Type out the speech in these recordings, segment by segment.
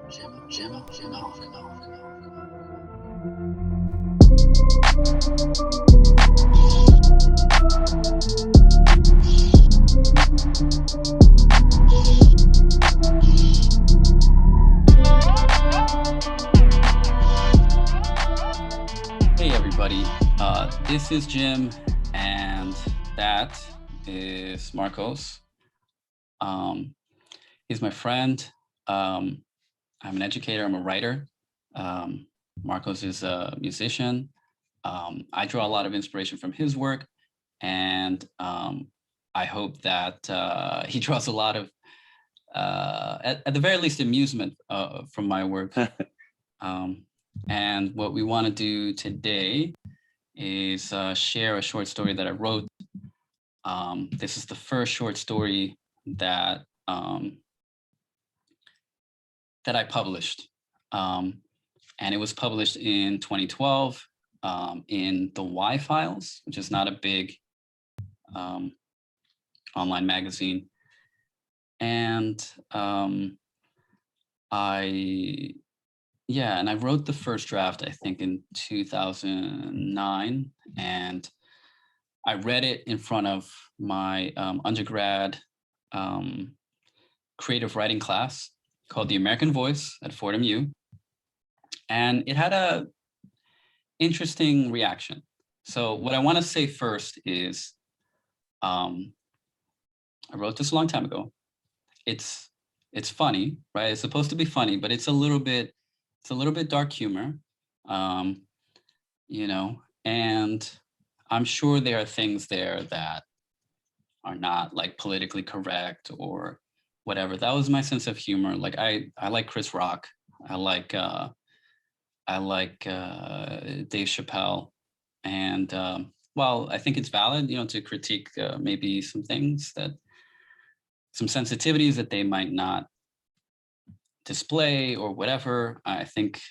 Hey everybody, this is Jim, and that is Marcos. He's my friend. I'm an educator. I'm a writer. Marcos is a musician. I draw a lot of inspiration from his work, and I hope that he draws a lot of, at the very least, amusement from my work. And what we want to do today is share a short story that I wrote. This is the first short story that that I published, and it was published in 2012 in the Y Files, which is not a big online magazine. And I wrote the first draft, I think, in 2009, and I read it in front of my undergrad creative writing class called The American Voice at Fordham U, and it had a interesting reaction. So what I want to say first is, I wrote this a long time ago. It's funny, right? It's supposed to be funny, but it's a little bit dark humor, and I'm sure there are things there that are not like politically correct or whatever. That was my sense of humor. Like I like Chris Rock. I like Dave Chappelle, and while I think it's valid, to critique maybe some things, some sensitivities that they might not display or whatever. I think,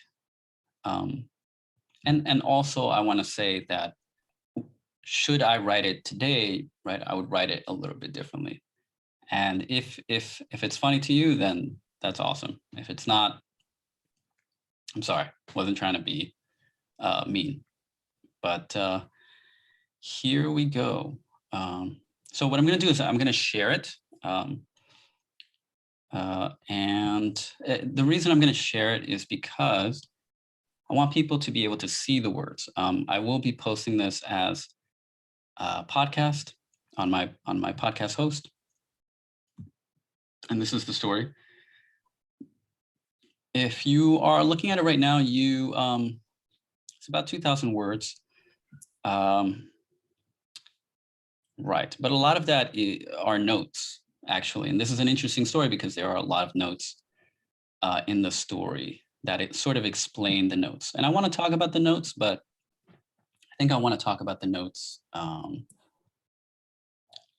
and also I want to say that should I write it today, right, I would write it a little bit differently. And if it's funny to you, then that's awesome. If it's not, I'm sorry. Wasn't trying to be mean, but here we go. So what I'm going to do is I'm going to share it. And the reason I'm going to share it is because I want people to be able to see the words. I will be posting this as a podcast on my podcast host. And this is the story. If you are looking at it right now, it's about 2,000 words. Right, but a lot of that are notes, actually. And this is an interesting story because there are a lot of notes in the story that it sort of explain the notes. And I want to talk about the notes, but I think I want to talk about the notes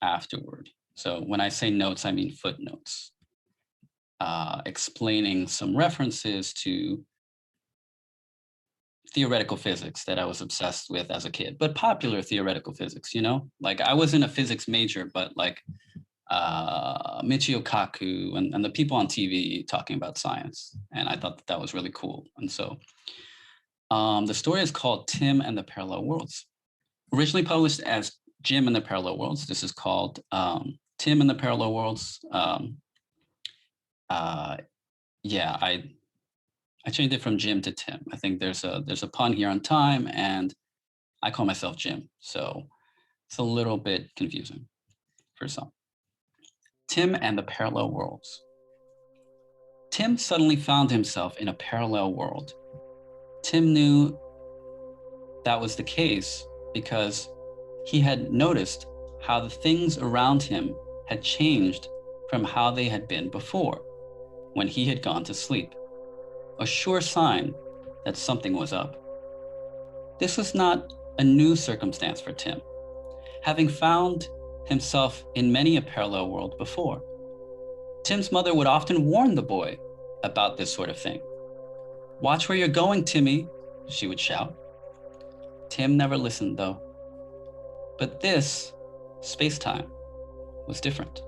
afterward. So when I say notes, I mean footnotes, explaining some references to theoretical physics that I was obsessed with as a kid, but popular theoretical physics, like I wasn't a physics major, but like Michio Kaku and the people on TV talking about science. And I thought that was really cool. And so the story is called Tim and the Parallel Worlds. Originally published as Jim and the Parallel Worlds, this is called Tim and the Parallel Worlds. I changed it from Jim to Tim. I think there's a pun here on time, and I call myself Jim, so it's a little bit confusing for some. Tim and the Parallel Worlds. Tim suddenly found himself in a parallel world. Tim knew that was the case because he had noticed how the things around him had changed from how they had been before, when he had gone to sleep. A sure sign that something was up. This was not a new circumstance for Tim, having found himself in many a parallel world before. Tim's mother would often warn the boy about this sort of thing. "Watch where you're going, Timmy," she would shout. Tim never listened, though. But this space-time was different.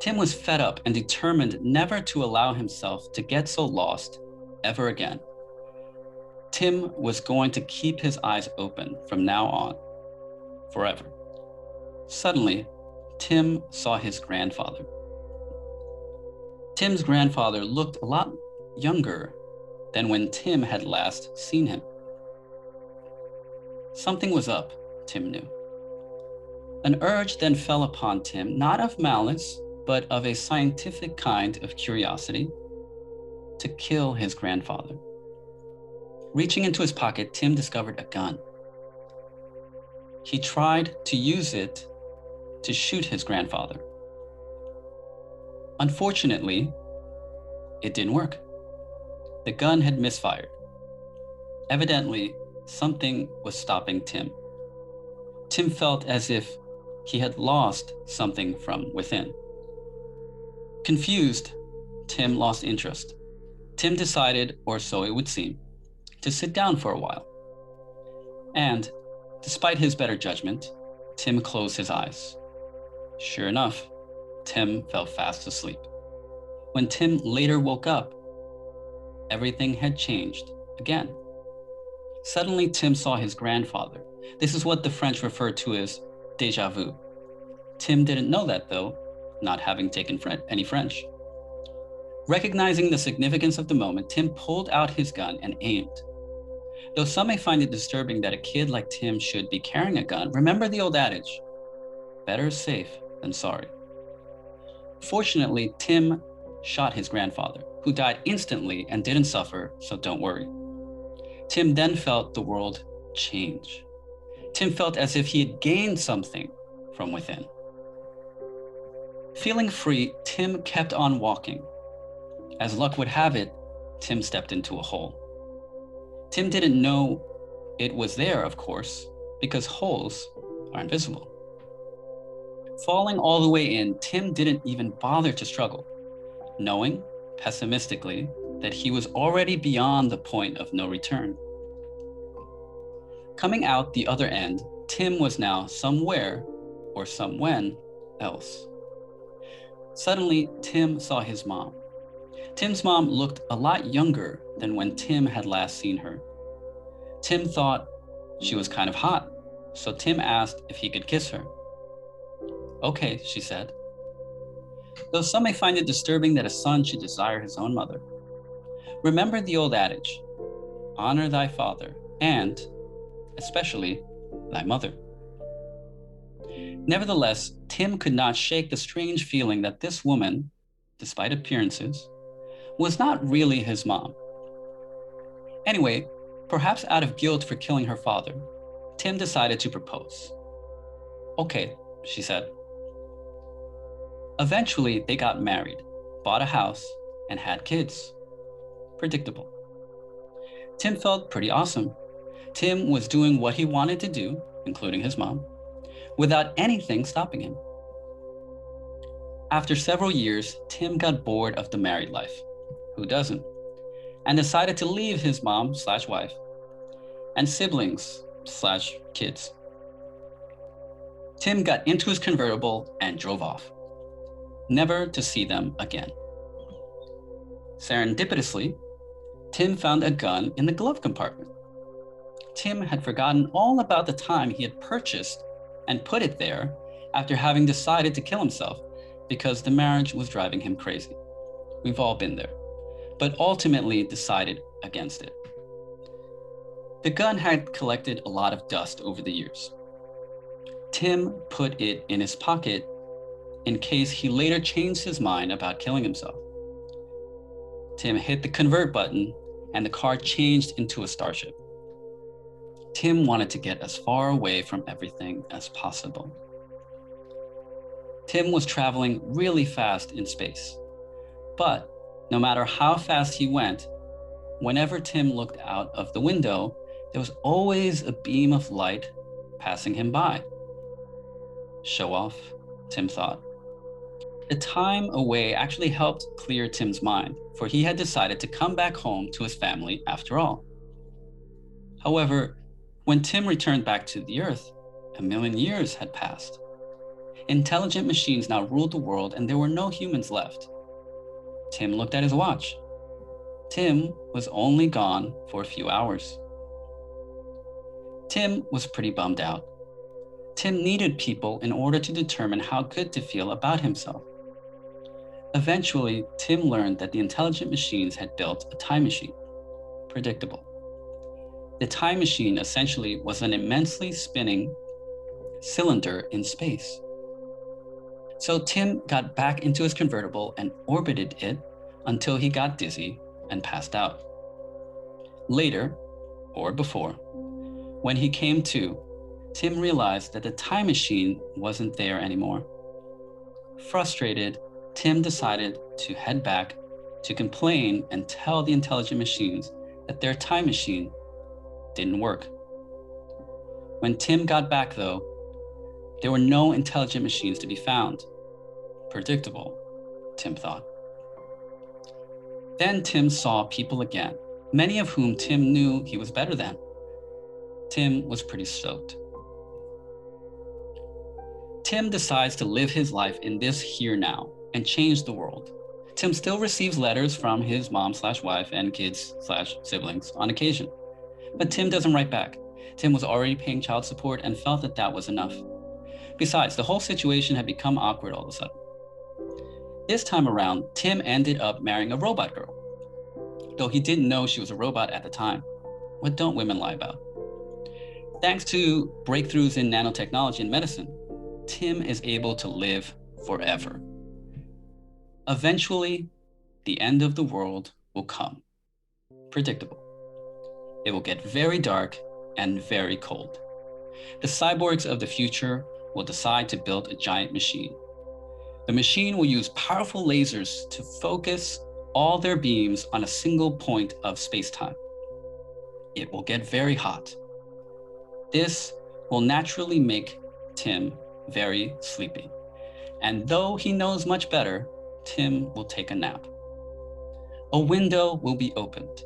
Tim was fed up and determined never to allow himself to get so lost ever again. Tim was going to keep his eyes open from now on, forever. Suddenly, Tim saw his grandfather. Tim's grandfather looked a lot younger than when Tim had last seen him. Something was up, Tim knew. An urge then fell upon Tim, not of malice, but of a scientific kind of curiosity, to kill his grandfather. Reaching into his pocket, Tim discovered a gun. He tried to use it to shoot his grandfather. Unfortunately, it didn't work. The gun had misfired. Evidently, something was stopping Tim. Tim felt as if he had lost something from within. Confused, Tim lost interest. Tim decided, or so it would seem, to sit down for a while. And, despite his better judgment, Tim closed his eyes. Sure enough, Tim fell fast asleep. When Tim later woke up, everything had changed again. Suddenly, Tim saw his grandfather. This is what the French refer to as déjà vu. Tim didn't know that, though, not having taken any French. Recognizing the significance of the moment, Tim pulled out his gun and aimed. Though some may find it disturbing that a kid like Tim should be carrying a gun, remember the old adage, better safe than sorry. Fortunately, Tim shot his grandfather, who died instantly and didn't suffer, so don't worry. Tim then felt the world change. Tim felt as if he had gained something from within. Feeling free, Tim kept on walking. As luck would have it, Tim stepped into a hole. Tim didn't know it was there, of course, because holes are invisible. Falling all the way in, Tim didn't even bother to struggle, knowing, pessimistically, that he was already beyond the point of no return. Coming out the other end, Tim was now somewhere, or somewhen, else. Suddenly, Tim saw his mom. Tim's mom looked a lot younger than when Tim had last seen her. Tim thought she was kind of hot, so Tim asked if he could kiss her. Okay, she said. Though some may find it disturbing that a son should desire his own mother, remember the old adage, honor thy father and, especially, thy mother. Nevertheless, Tim could not shake the strange feeling that this woman, despite appearances, was not really his mom. Anyway, perhaps out of guilt for killing her father, Tim decided to propose. Okay, she said. Eventually, they got married, bought a house, and had kids. Predictable. Tim felt pretty awesome. Tim was doing what he wanted to do, including his mom, without anything stopping him. After several years, Tim got bored of the married life. Who doesn't? And decided to leave his mom/wife and siblings/kids. Tim got into his convertible and drove off, never to see them again. Serendipitously, Tim found a gun in the glove compartment. Tim had forgotten all about the time he had purchased and put it there after having decided to kill himself because the marriage was driving him crazy. We've all been there, but ultimately decided against it. The gun had collected a lot of dust over the years. Tim put it in his pocket in case he later changed his mind about killing himself. Tim hit the convert button and the car changed into a starship. Tim wanted to get as far away from everything as possible. Tim was traveling really fast in space, but no matter how fast he went, whenever Tim looked out of the window, there was always a beam of light passing him by. Show off, Tim thought. The time away actually helped clear Tim's mind, for he had decided to come back home to his family after all. However, when Tim returned back to the Earth, 1,000,000 years had passed. Intelligent machines now ruled the world and there were no humans left. Tim looked at his watch. Tim was only gone for a few hours. Tim was pretty bummed out. Tim needed people in order to determine how good to feel about himself. Eventually, Tim learned that the intelligent machines had built a time machine. Predictable. The time machine essentially was an immensely spinning cylinder in space. So Tim got back into his convertible and orbited it until he got dizzy and passed out. Later, or before, when he came to, Tim realized that the time machine wasn't there anymore. Frustrated, Tim decided to head back to complain and tell the intelligent machines that their time machine didn't work. When Tim got back, though, there were no intelligent machines to be found. Predictable, Tim thought. Then Tim saw people again, many of whom Tim knew he was better than. Tim was pretty stoked. Tim decides to live his life in this here now and change the world. Tim still receives letters from his mom/wife and kids/siblings on occasion, but Tim doesn't write back. Tim was already paying child support and felt that that was enough. Besides, the whole situation had become awkward all of a sudden. This time around, Tim ended up marrying a robot girl, though he didn't know she was a robot at the time. What don't women lie about? Thanks to breakthroughs in nanotechnology and medicine, Tim is able to live forever. Eventually, the end of the world will come. Predictable. It will get very dark and very cold. The cyborgs of the future will decide to build a giant machine. The machine will use powerful lasers to focus all their beams on a single point of space-time. It will get very hot. This will naturally make Tim very sleepy. And though he knows much better, Tim will take a nap. A window will be opened.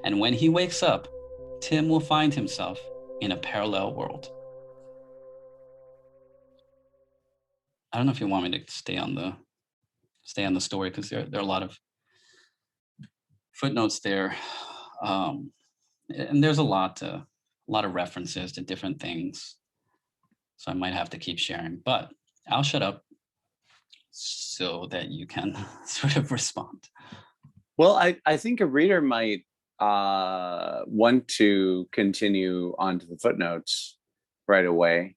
And when he wakes up, Tim will find himself in a parallel world. I don't know if you want me to stay on the story because there are a lot of footnotes there, and there's a lot of references to different things. So I might have to keep sharing, but I'll shut up so that you can sort of respond. Well, I think a reader might want to continue on to the footnotes right away.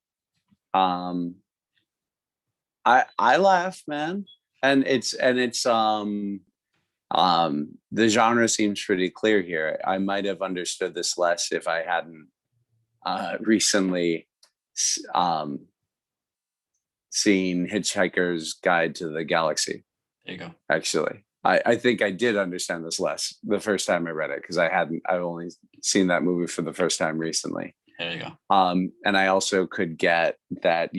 I laugh, man, and it's the genre seems pretty clear here. I might have understood this less if I hadn't recently seen Hitchhiker's Guide to the Galaxy. There you go. Actually, I think I did understand this less the first time I read it because I've only seen that movie for the first time recently. There you go. And I also could get that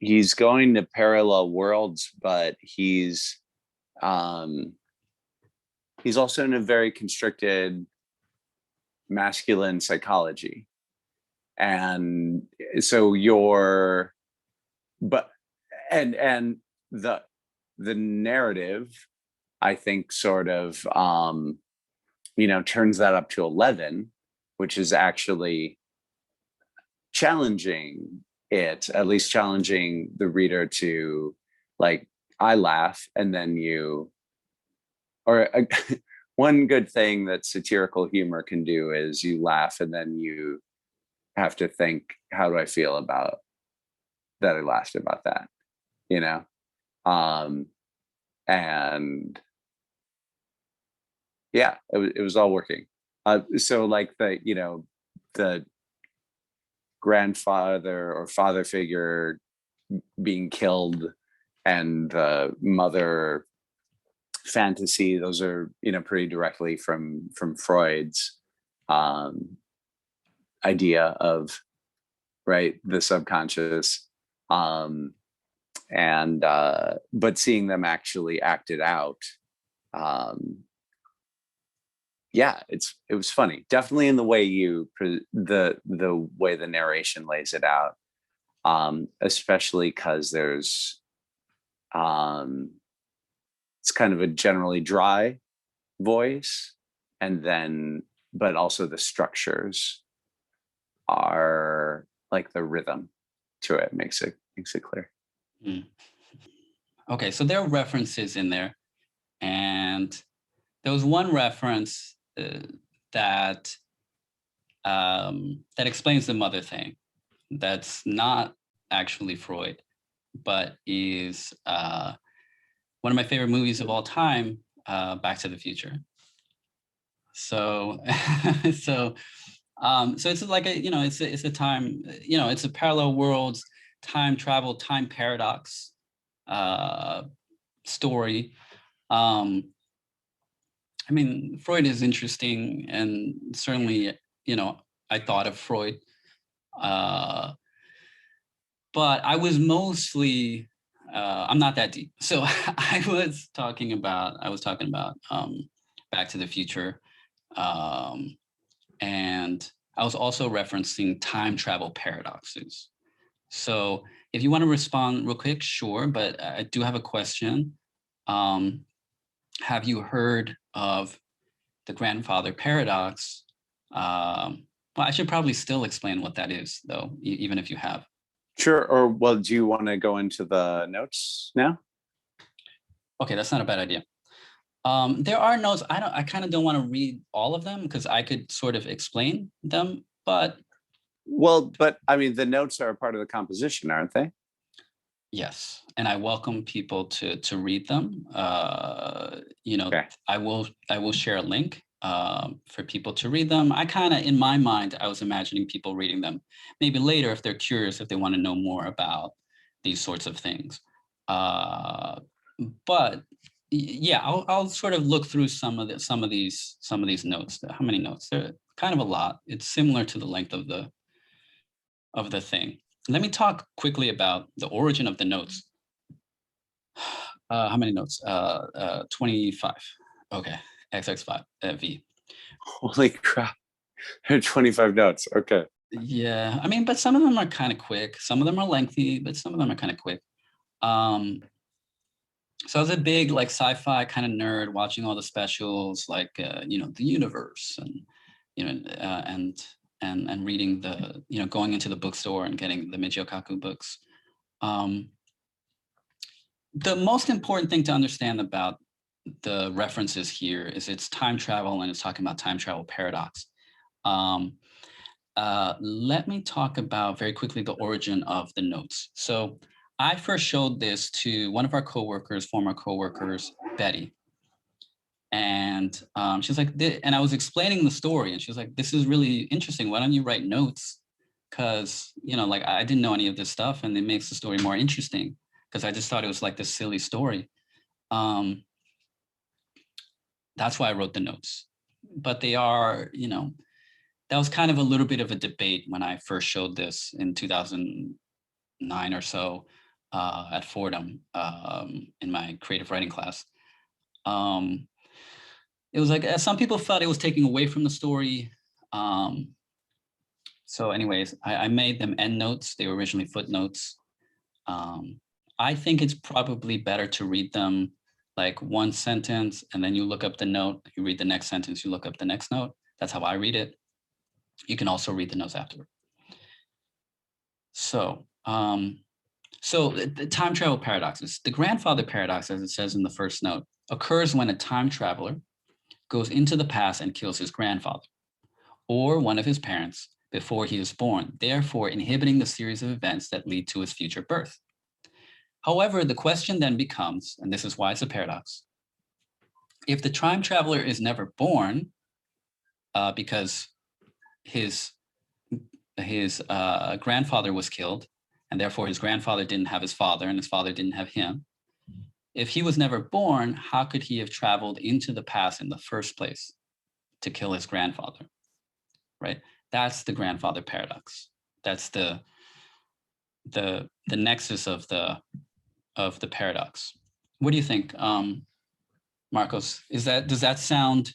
he's going to parallel worlds, but he's also in a very constricted masculine psychology. And so the narrative, I think, sort of turns that up to 11, which is actually challenging at least challenging the reader to, like, I laugh and then one good thing that satirical humor can do is you laugh and then you have to think, how do I feel about that I laughed about that, and yeah, it was all working. So like the grandfather or father figure being killed and the mother fantasy, those are pretty directly from Freud's idea of, right, the subconscious, but seeing them actually acted out, it was funny, definitely, in the way the way the narration lays it out. especially because there's it's kind of a generally dry voice, and then but also the structures are like the rhythm to it makes it clear. Mm. Okay, so there are references in there, and there was one reference that that explains the mother thing. That's not actually Freud, but is one of my favorite movies of all time, Back to the Future. So, so, so it's like a, it's a time, it's a parallel worlds, time travel, time paradox story. Um, I mean, Freud is interesting, and certainly, I thought of Freud, uh, but I was mostly, I'm not that deep. So I was talking about Back to the Future, um, and I was also referencing time travel paradoxes. So if you want to respond real quick, sure, but I do have a question. Um, have you heard of the grandfather paradox? Well, I should probably still explain what that is, though, even if you have. Sure. Or well, do you want to go into the notes now? Okay, that's not a bad idea. There are notes. I kind of don't want to read all of them because I could sort of explain them, but Well, but I mean, the notes are a part of the composition, aren't they? yes, and I welcome people to read them. Okay. I will share a link for people to read them. I kind of, in my mind, I was imagining people reading them maybe later if they're curious, if they want to know more about these sorts of things. Uh, but yeah, I'll sort of look through some of these notes. How many notes? They're kind of a lot. It's similar to the length of the thing. Let me talk quickly about the origin of the notes. How many notes? 25. Okay, XX5 V. Holy crap. There are 25 notes. Okay. Yeah, I mean, but some of them are kind of quick. Some of them are lengthy, but some of them are kind of quick. Um, so I was a big like sci-fi kind of nerd, watching all the specials, like the universe, and you know, and reading going into the bookstore and getting the Michio Kaku books. Um, the most important thing to understand about the references here is it's time travel and it's talking about time travel paradox. Um, Let me talk about very quickly the origin of the notes. So I first showed this to one of our coworkers, former coworkers, Betty. And she's like, and I was explaining the story, and she was like, this is really interesting. Why don't you write notes? Because, like I didn't know any of this stuff, and it makes the story more interesting because I just thought it was like this silly story. Um, that's why I wrote the notes. But they are, that was kind of a little bit of a debate when I first showed this in 2009 or so at Fordham in my creative writing class. It was like some people felt it was taking away from the story. So, anyways, I made them endnotes. They were originally footnotes. Um, I think it's probably better to read them like one sentence and then you look up the note, you read the next sentence, you look up the next note. That's how I read it. You can also read the notes afterward. So, the time travel paradoxes. The grandfather paradox, as it says in the first note, occurs when a time traveler goes into the past and kills his grandfather or one of his parents before he is born, therefore inhibiting the series of events that lead to his future birth. However, the question then becomes, and this is why it's a paradox, if the time traveler is never born because his grandfather was killed, and therefore his grandfather didn't have his father, and his father didn't have him. If he was never born, how could he have traveled into the past in the first place to kill his grandfather? Right? That's the grandfather paradox. That's the nexus of the paradox. What do you think, Marcos? Does that sound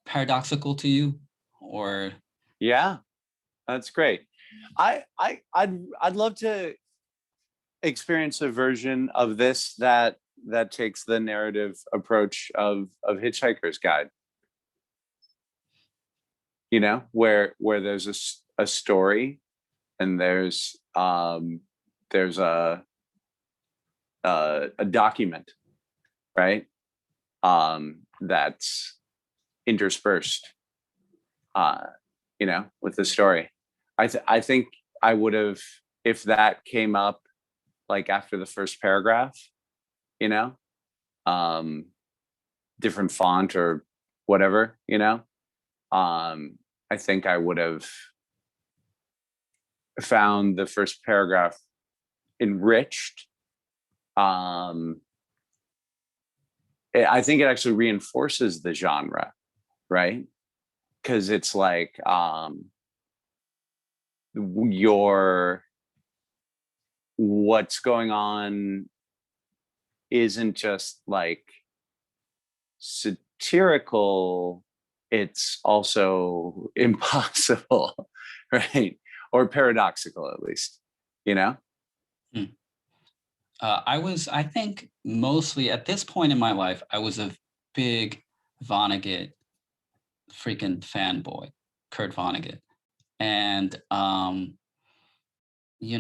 paradoxical to you, or? Yeah, that's great. I'd love to experience a version of this that takes the narrative approach of Hitchhiker's Guide. You know, where there's a story, and there's a document, right? That's interspersed, with the story. I think I would have, if that came up like after the first paragraph, you know, different font or whatever, I think I would have found the first paragraph enriched. I think it actually reinforces the genre, right? Because it's like your what's going on isn't just like satirical, it's also impossible, right? Or paradoxical, at least, you know? I think mostly at this point in my life, I was a big Vonnegut freaking fanboy, Kurt Vonnegut. And,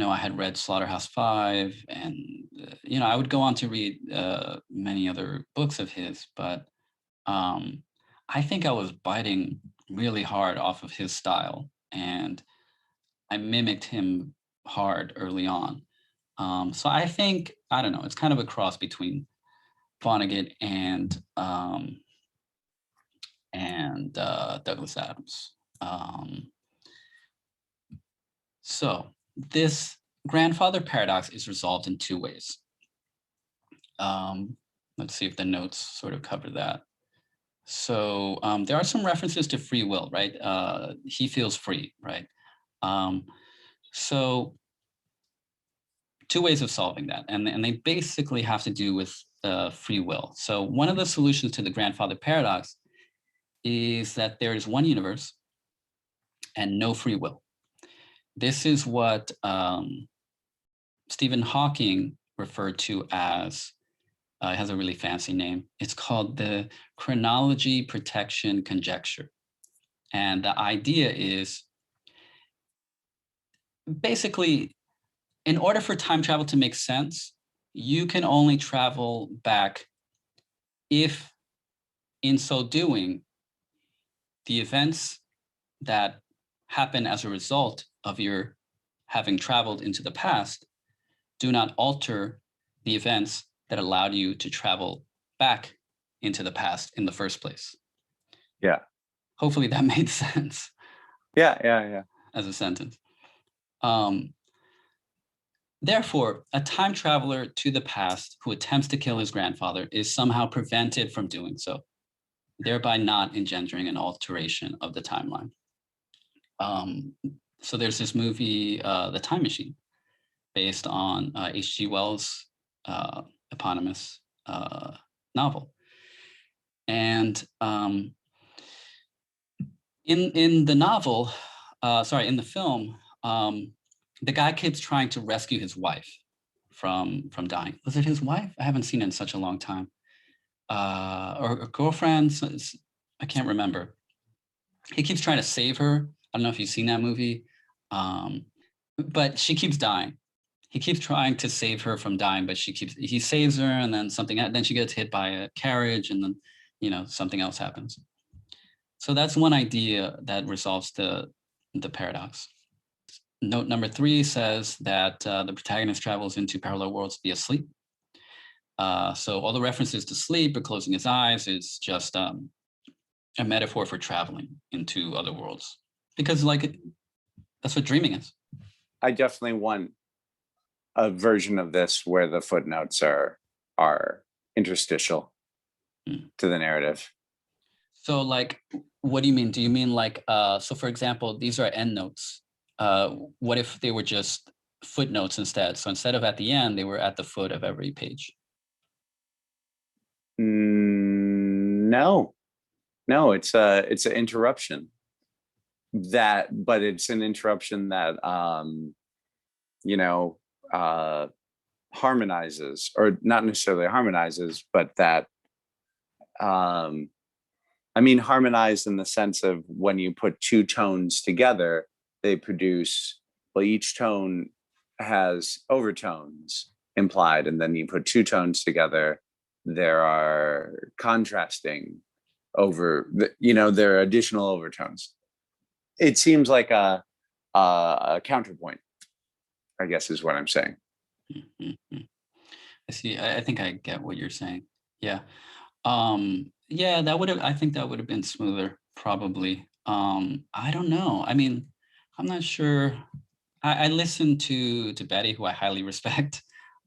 I had read Slaughterhouse-Five, and, I would go on to read many other books of his, but I think I was biting really hard off of his style, and I mimicked him hard early on. So I think, I don't know, it's kind of a cross between Vonnegut and Douglas Adams. So this grandfather paradox is resolved in two ways. Let's see if the notes sort of cover that. So there are some references to free will, right? He feels free, right? So two ways of solving that, and they basically have to do with free will. So one of the solutions to the grandfather paradox is that there is one universe and no free will. This is what Stephen Hawking referred to as, it has a really fancy name. It's called the chronology protection conjecture. And the idea is basically, in order for time travel to make sense, you can only travel back if, in so doing, the events that happen as a result of your having traveled into the past do not alter the events that allowed you to travel back into the past in the first place. Yeah. Hopefully that made sense. Yeah. As a sentence. Therefore, a time traveler to the past who attempts to kill his grandfather is somehow prevented from doing so, thereby not engendering an alteration of the timeline. So there's this movie, The Time Machine, based on H.G. Wells' eponymous novel. And in the novel, in the film, the guy keeps trying to rescue his wife from dying. Was it his wife? I haven't seen it in such a long time. Or girlfriend? I can't remember. He keeps trying to save her. I don't know if you've seen that movie, but she keeps dying. He keeps trying to save her from dying, but he saves her, and then then she gets hit by a carriage, and then, something else happens. So that's one idea that resolves the paradox. Note number 3 says that the protagonist travels into parallel worlds via sleep. So all the references to sleep or closing his eyes is just a metaphor for traveling into other worlds, because that's what dreaming is. I definitely want a version of this where the footnotes are interstitial to the narrative. So what do you mean? Do you mean so for example, these are endnotes. What if they were just footnotes instead? So instead of at the end, they were at the foot of every page. No, it's an interruption. but it's an interruption that you know, harmonizes, or not necessarily harmonizes, but that I mean harmonized in the sense of when you put two tones together, they produce, well, each tone has overtones implied, and then you put two tones together, there are contrasting you know, there are additional overtones. It seems like a counterpoint, I guess is what I'm saying. Mm-hmm. I see. I think I get what you're saying. Yeah. Yeah, that would have, I think that would have been smoother, probably. I don't know. I mean, I'm not sure. I listened to Betty, who I highly respect.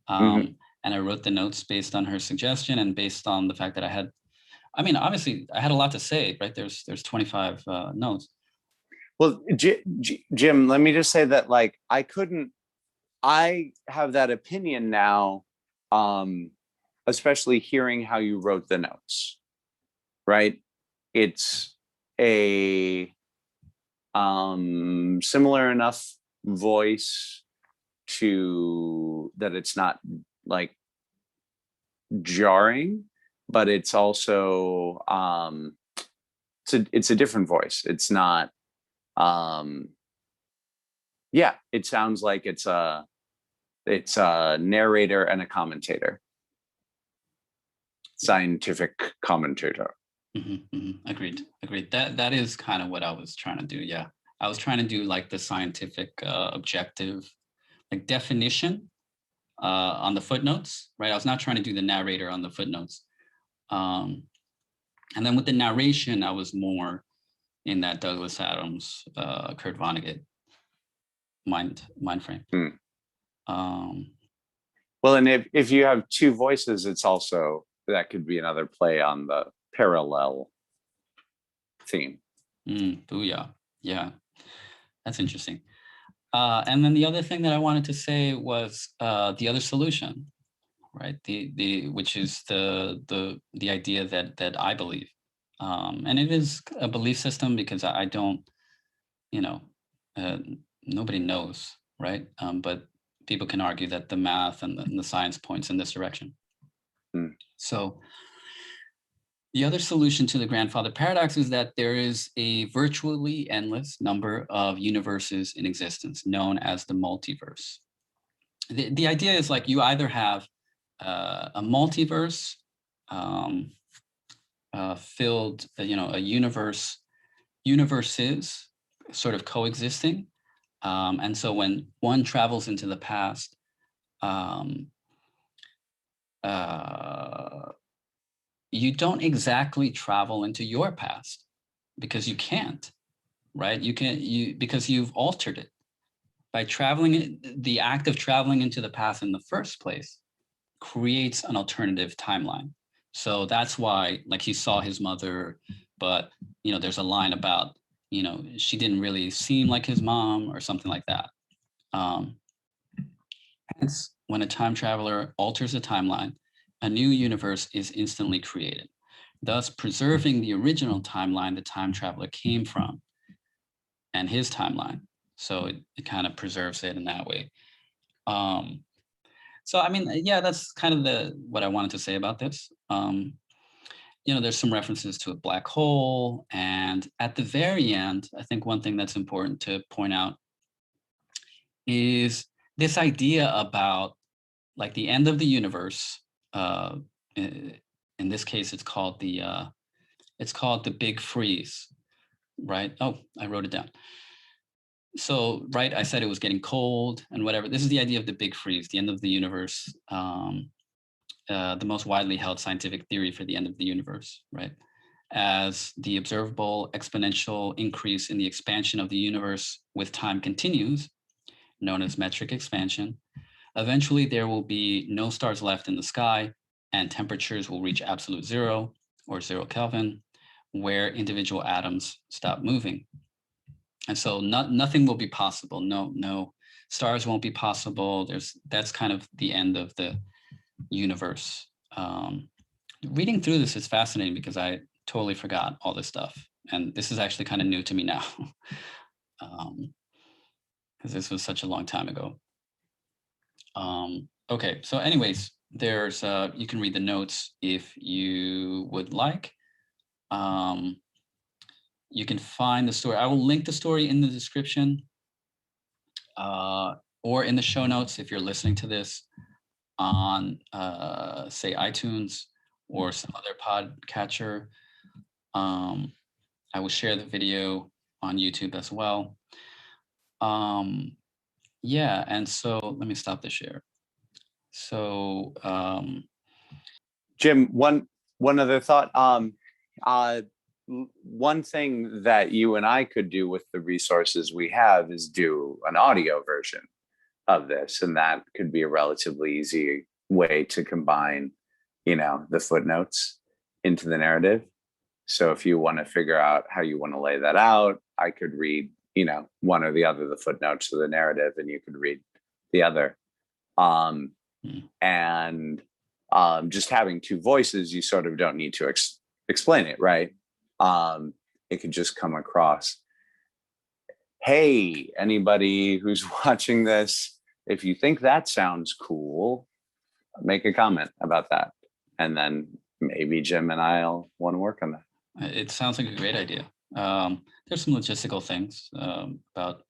Mhm. And I wrote the notes based on her suggestion and based on the fact that I mean, obviously I had a lot to say, right? There's 25 notes. Well, Jim, let me just say that, like, I have that opinion now, um, especially hearing how you wrote the notes, right? It's a similar enough voice to that it's not like jarring, but it's also it's a different voice. It's not yeah, it sounds like it's a narrator and a commentator, scientific commentator. Agreed. That is kind of what I was trying to do. Yeah, I was trying to do like the scientific, objective, like definition on the footnotes, right? I was not trying to do the narrator on the footnotes. And then with the narration, I was more in that Douglas Adams, Kurt Vonnegut mind frame. Um, Well, and if you have two voices, it's also, that could be another play on the parallel theme. Booyah. Yeah, that's interesting. And then the other thing that I wanted to say was the other solution, right? The which is the idea that I believe, and it is a belief system because I don't, you know, uh, nobody knows, right? But people can argue that the math and the science points in this direction. Mm. So the other solution to the grandfather paradox is that there is a virtually endless number of universes in existence, known as the multiverse. The idea is like you either have a multiverse filled, a universes sort of coexisting. And so when one travels into the past, um, you don't exactly travel into your past because you can't, right? Because you've altered it by traveling. The act of traveling into the past in the first place creates an alternative timeline. So that's why, like, he saw his mother, but there's a line about she didn't really seem like his mom or something like that. Hence, when a time traveler alters a timeline, a new universe is instantly created, thus preserving the original timeline the time traveler came from and his timeline. So it kind of preserves it in that way. So I mean, yeah, that's kind of what I wanted to say about this. There's some references to a black hole, and at the very end, I think one thing that's important to point out is this idea about like the end of the universe. In this case, it's called the big freeze, right? Oh, I wrote it down. So, right, I said it was getting cold and whatever. This is the idea of the big freeze, the end of the universe, the most widely held scientific theory for the end of the universe, right? As the observable exponential increase in the expansion of the universe with time continues, known as metric expansion, eventually there will be no stars left in the sky and temperatures will reach absolute zero or 0 Kelvin, where individual atoms stop moving. And so nothing will be possible. No stars won't be possible. That's kind of the end of the universe. Reading through this is fascinating because I totally forgot all this stuff. And this is actually kind of new to me now. because this was such a long time ago. Okay, so anyways, there's you can read the notes if you would like. You can find the story. I will link the story in the description or in the show notes if you're listening to this on, say, iTunes or some other podcatcher. I will share the video on YouTube as well. Yeah, and so let me stop the share. So, Jim, one other thought. One thing that you and I could do with the resources we have is do an audio version of this, and that could be a relatively easy way to combine, the footnotes into the narrative. So if you want to figure out how you want to lay that out, I could read, one or the other, the footnotes of the narrative, and you could read the other. And just having two voices, you sort of don't need to explain it, right? It could just come across. Hey, anybody who's watching this, if you think that sounds cool, make a comment about that. And then maybe Jim and I'll want to work on that. It sounds like a great idea. There's some logistical things about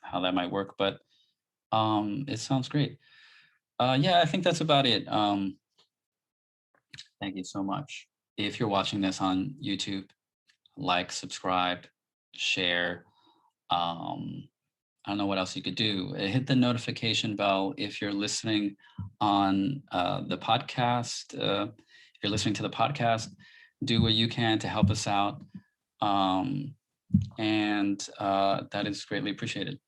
how that might work, but it sounds great. Yeah, I think that's about it. Thank you so much. If you're watching this on YouTube, like, subscribe, share. I don't know what else you could do. Hit the notification bell if you're listening on the podcast. If you're listening to the podcast, do what you can to help us out. And that is greatly appreciated.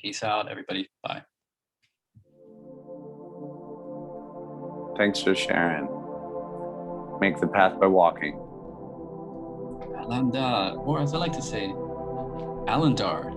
Peace out, everybody. Bye. Thanks for sharing. Make the path by walking. alAndar, or as I like to say, alAndar.